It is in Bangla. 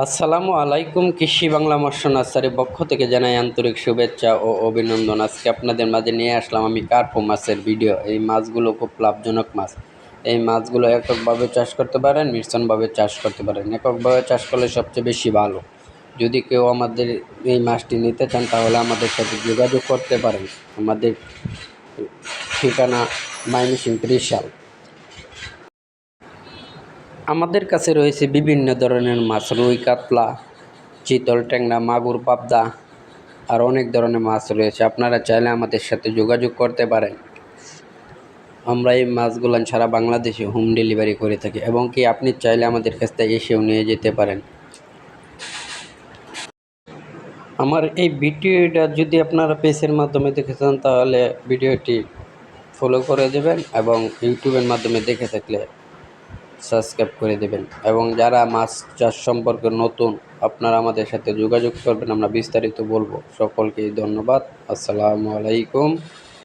আসসালামু আলাইকুম। কৃষি বাংলা মৎস্য নার্সারির পক্ষ থেকে জানাই আন্তরিক শুভেচ্ছা ও অভিনন্দন। আজকে আপনাদের মাঝে নিয়ে আসলাম আমি কার্পো মাছের ভিডিও। এই মাছগুলো খুব লাভজনক মাছ। এই মাছগুলো এককভাবে চাষ করতে পারেন, মিশ্রণভাবে চাষ করতে পারেন। এককভাবে চাষ করলে সবচেয়ে বেশি ভালো। যদি কেউ আমাদের এই মাছটি নিতে চান তাহলে আমাদের সাথে যোগাযোগ করতে পারেন। আমাদের ঠিকানা ময়মনসিংহ ত্রিশাল। আমাদের কাছে রয়েছে বিভিন্ন ধরনের মাছ, রুই, কাতলা, চিতল, ট্যাংরা, মাগুর, পাবদা আর অনেক ধরনের মাছ রয়েছে। আপনারা চাইলে আমাদের সাথে যোগাযোগ করতে পারেন। আমরা এই মাছগুলো সারা বাংলাদেশে হোম ডেলিভারি করে থাকি এবং কি আপনি চাইলে আমাদের কাছ থেকে এসেও নিয়ে যেতে পারেন। আমার এই ভিডিওটা যদি আপনারা পেজের মাধ্যমে দেখে চান তাহলে ভিডিওটি ফলো করে দেবেন এবং ইউটিউবের মাধ্যমে দেখে থাকলে সাবস্ক্রাইব করে দেবেন। এবং যারা মাছ চাষ সম্পর্কে নতুন, আপনারা আমাদের সাথে যোগাযোগ করবেন, আমরা বিস্তারিত বলবো। সকলকেই ধন্যবাদ। আসসালামু আলাইকুম।